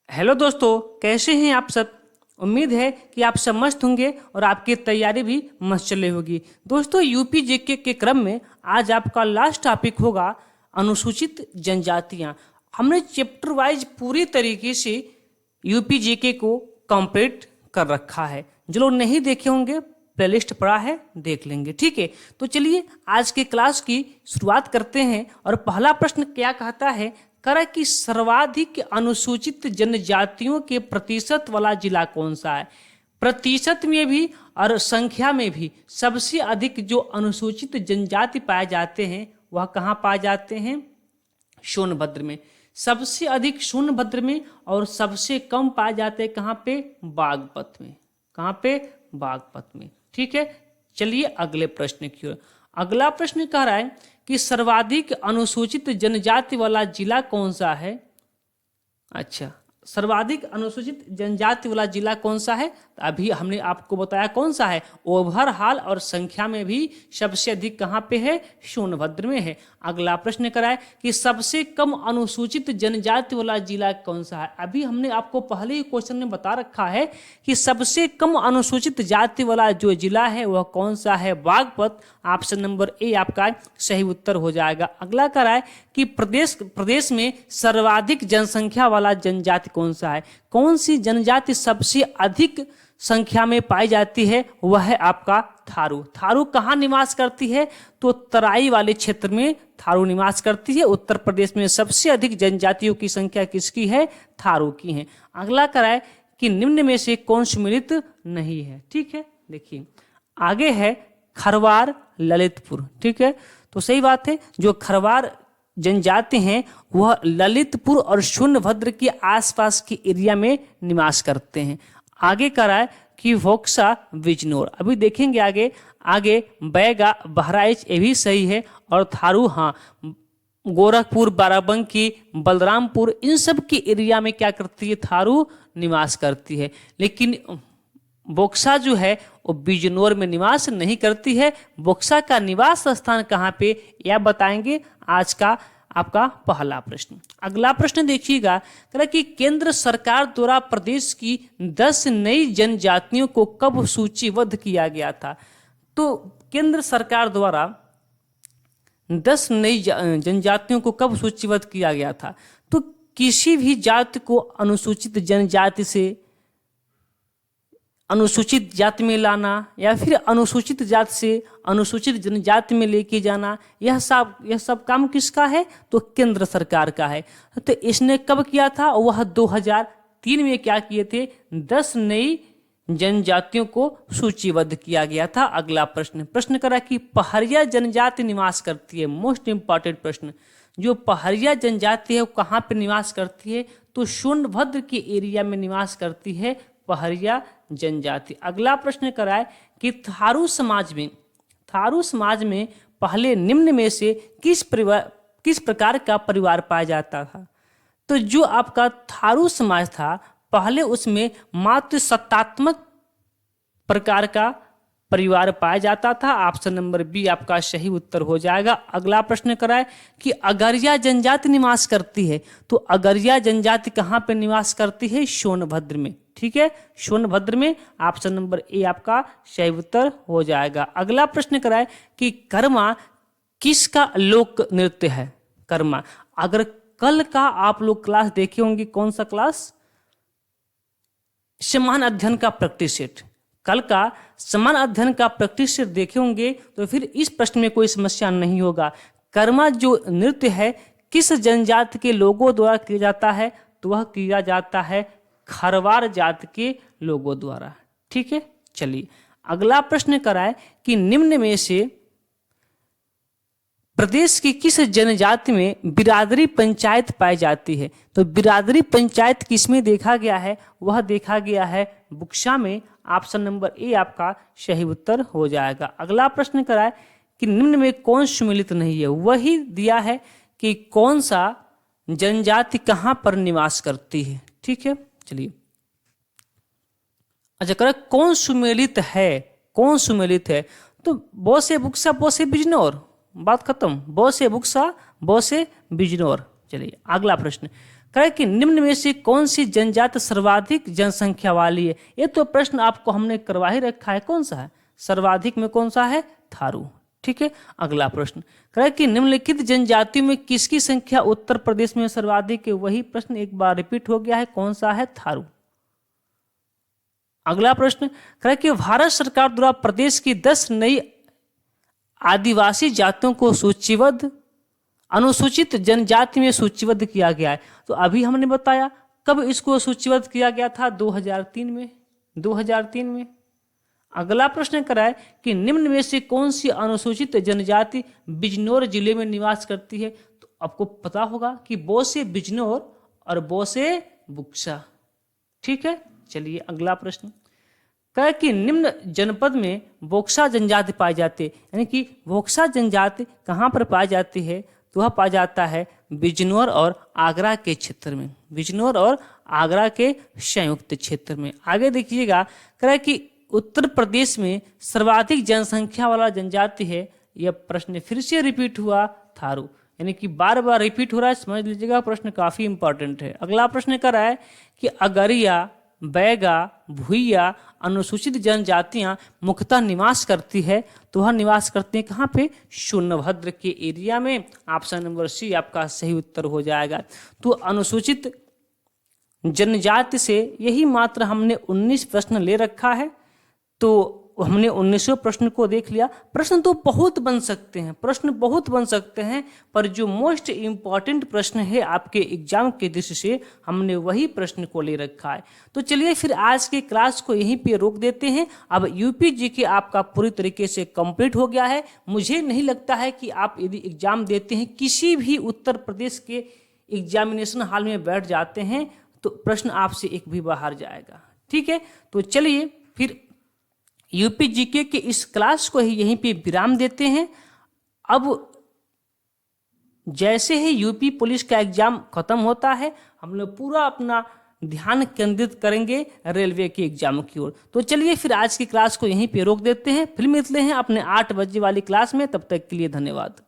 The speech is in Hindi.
हेलो दोस्तों, कैसे हैं आप सब। उम्मीद है कि आप सब मस्त होंगे और आपकी तैयारी भी मस्त चल रही होगी। दोस्तों, यूपी जेके के क्रम में आज आपका लास्ट टॉपिक होगा अनुसूचित जनजातियां। हमने चैप्टर वाइज पूरी तरीके से यूपी जेके को कंप्लीट कर रखा है। जो लोग नहीं देखे होंगे, प्लेलिस्ट पड़ा है, देख लेंगे। ठीक है, तो चलिए आज के क्लास की शुरुआत करते हैं। और पहला प्रश्न क्या कहता है, करा कि सर्वाधिक अनुसूचित जनजातियों के प्रतिशत वाला जिला कौन सा है। प्रतिशत में भी और संख्या में भी सबसे अधिक जो अनुसूचित जनजाति पाए जाते हैं वह कहाँ पाए जाते हैं? सोनभद्र में। सबसे अधिक सोनभद्र में और सबसे कम पाए जाते हैं कहाँ पे? बागपत में। कहाँ पे? बागपत में। ठीक है, चलिए अगले प्रश्न की ओर। अगला प्रश्न कह रहा है कि सर्वाधिक अनुसूचित जनजाति वाला जिला कौन सा है। अच्छा, सर्वाधिक अनुसूचित जनजाति वाला जिला कौन सा है? अभी हमने आपको बताया कौन सा है। ओवरऑल और संख्या में भी सबसे अधिक कहाँ पे है? सोनभद्र में है। अगला प्रश्न कराए कि सबसे कम अनुसूचित जनजाति वाला जिला कौन सा है। अभी हमने आपको पहले ही क्वेश्चन में बता रखा है कि सबसे कम अनुसूचित जाति वाला जो जिला है वह कौन सा है? बागपत। ऑप्शन नंबर ए आपका सही उत्तर हो जाएगा। अगला कराए कि प्रदेश में सर्वाधिक जनसंख्या वाला जनजाति कौन सा है। कौन सी जनजाति सबसे अधिक संख्या में पाई जाती है? वह है आपका थारू। थारू कहाँ निवास करती है? तो तराई वाले क्षेत्र में थारू निवास करती है। उत्तर प्रदेश में सबसे अधिक जनजातियों की संख्या किसकी है? थारू की है। अगला कराए कि निम्न में से कौन सम्मिलित नहीं है। ठीक है, देखिए आगे है खरवार ललितपुर। ठीक है, तो सही बात है, जो खरवार जनजाति हैं वह ललितपुर और सोनभद्र के आसपास के एरिया में निवास करते हैं। आगे कह रहा है कि वोक्सा बिजनौर। अभी देखेंगे आगे बैगा बहराइच, ये भी सही है। और थारू, हाँ, गोरखपुर, बाराबंकी, बलरामपुर, इन सब के एरिया में क्या करती है? थारू निवास करती है। लेकिन बोक्सा जो है वो बिजनौर में निवास नहीं करती है। बोक्सा का निवास स्थान कहाँ पे, यह बताएंगे आज का आपका पहला प्रश्न। अगला प्रश्न देखिएगा, कह कि केंद्र सरकार द्वारा प्रदेश की 10 नई जनजातियों को कब सूचीबद्ध किया गया था। तो केंद्र सरकार द्वारा 10 नई जनजातियों को कब सूचीबद्ध किया गया था? तो किसी भी जाति को अनुसूचित जनजाति से अनुसूचित जाति में लाना या फिर अनुसूचित जाति से अनुसूचित जनजाति में लेके जाना, यह सब काम किसका है? तो केंद्र सरकार का है। तो इसने कब किया था? वह 2003 में क्या किए थे? 10 नई जनजातियों को सूचीबद्ध किया गया था। अगला प्रश्न करा कि पहाड़िया जनजाति निवास करती है। मोस्ट इंपॉर्टेंट प्रश्न, जो पहाड़िया जनजाति है वो कहाँ पे निवास करती है? तो सोनभद्र के एरिया में निवास करती है पहाड़िया जनजाति। अगला प्रश्न कराए कि थारू समाज में पहले निम्न में से किस प्रकार का परिवार पाया जाता था। तो जो आपका थारू समाज था पहले उसमें मातृसत्तात्मक प्रकार का परिवार पाया जाता था। ऑप्शन नंबर बी आपका सही उत्तर हो जाएगा। अगला प्रश्न कराए कि अगरिया जनजाति निवास करती है। तो अगरिया जनजाति कहाँ पे निवास करती है? सोनभद्र में। ठीक है, सोनभद्र में। ऑप्शन नंबर ए आपका सही उत्तर हो जाएगा। अगला प्रश्न कराए कि कर्मा किसका लोक नृत्य है? कर्मा, अगर कल का आप लोग क्लास देखे होंगे, कौन सा क्लास? समान अध्ययन का प्रैक्टिस सेट। कल का समान अध्ययन का प्रैक्टिस सेट देखे होंगे तो फिर इस प्रश्न में कोई समस्या नहीं होगा। कर्मा जो नृत्य है किस जनजाति के लोगों द्वारा किया जाता है? तो वह किया जाता है खरवार जाति के लोगों द्वारा। ठीक है, चलिए अगला प्रश्न कराए कि निम्न में से प्रदेश की किस जनजाति में बिरादरी पंचायत पाई जाती है? तो बिरादरी पंचायत किसमें देखा गया है? वह देखा गया है बुक्सा में। ऑप्शन नंबर ए आपका सही उत्तर हो जाएगा। अगला प्रश्न कराए कि निम्न में कौन सम्मिलित नहीं है? वही दिया है कि कौन सा जनजाति कहाँ पर निवास करती है। ठीक है, चलिए अच्छा कर कौन सुमेलित है? कौन सुमेलित है? तो बोसे बुक्सा बोसे बिजनौर, बात खत्म। बोसे बुक्सा बोसे बिजनौर। चलिए अगला प्रश्न, कहे कि निम्न में से कौन सी जनजाति सर्वाधिक जनसंख्या वाली है। ये तो प्रश्न आपको हमने करवा ही रखा है, कौन सा है सर्वाधिक में, कौन सा है, थारू। ठीक है, अगला प्रश्न कहे कि निम्नलिखित जनजातियों में किसकी संख्या उत्तर प्रदेश में सर्वाधिक है। वही प्रश्न एक बार रिपीट हो गया है, कौन सा है, थारू। अगला प्रश्न कहे कि भारत सरकार द्वारा प्रदेश की 10 नई आदिवासी जातियों को सूचीबद्ध अनुसूचित जनजाति में सूचीबद्ध किया गया है। तो अभी हमने बताया कब इसको सूचीबद्ध किया गया था, 2003 में, 2003 में। अगला प्रश्न कराए कि निम्न में से कौन सी अनुसूचित जनजाति बिजनौर जिले में निवास करती है। तो आपको पता होगा कि बोसे बिजनौर और बोसे बुक्सा। ठीक है, चलिए अगला प्रश्न कहे कि निम्न जनपद में बोक्सा जनजाति पाई जाती है, यानी कि बोक्सा जनजाति कहाँ पर पाई जाती है, तो वह पाया जाता है बिजनौर और आगरा के क्षेत्र में, बिजनौर और आगरा के संयुक्त क्षेत्र में। आगे देखिएगा, कहे कि उत्तर प्रदेश में सर्वाधिक जनसंख्या वाला जनजाति है। यह प्रश्न फिर से रिपीट हुआ, थारू, यानी कि बार बार रिपीट हो रहा है, समझ लीजिएगा, प्रश्न काफी इंपॉर्टेंट है। अगला प्रश्न कर रहा है कि अगरिया, बैगा, भुइया अनुसूचित जनजातियां मुख्यतः निवास करती है। तो वह निवास करते हैं कहाँ पे, सोनभद्र के एरिया में। ऑप्शन नंबर सी आपका सही उत्तर हो जाएगा। तो अनुसूचित जनजाति से यही मात्र हमने 19 प्रश्न ले रखा है। तो हमने 19 प्रश्न को देख लिया। प्रश्न तो बहुत बन सकते हैं, प्रश्न बहुत बन सकते हैं, पर जो मोस्ट इम्पॉर्टेंट प्रश्न है आपके एग्जाम के दृष्टि से हमने वही प्रश्न को ले रखा है। तो चलिए फिर आज के क्लास को यहीं पे रोक देते हैं। अब यूपी जीके आपका पूरी तरीके से कंप्लीट हो गया है। मुझे नहीं लगता है कि आप यदि एग्जाम देते हैं, किसी भी उत्तर प्रदेश के एग्जामिनेशन हॉल में बैठ जाते हैं, तो प्रश्न आपसे एक भी बाहर जाएगा। ठीक है, तो चलिए फिर यूपी जीके के इस क्लास को ही यहीं पे विराम देते हैं। अब जैसे ही यूपी पुलिस का एग्जाम खत्म होता है, हम लोग पूरा अपना ध्यान केंद्रित करेंगे रेलवे के एग्जाम की ओर। तो चलिए फिर आज की क्लास को यहीं पे रोक देते हैं, फिर मिलते हैं अपने 8 बजे वाली क्लास में। तब तक के लिए धन्यवाद।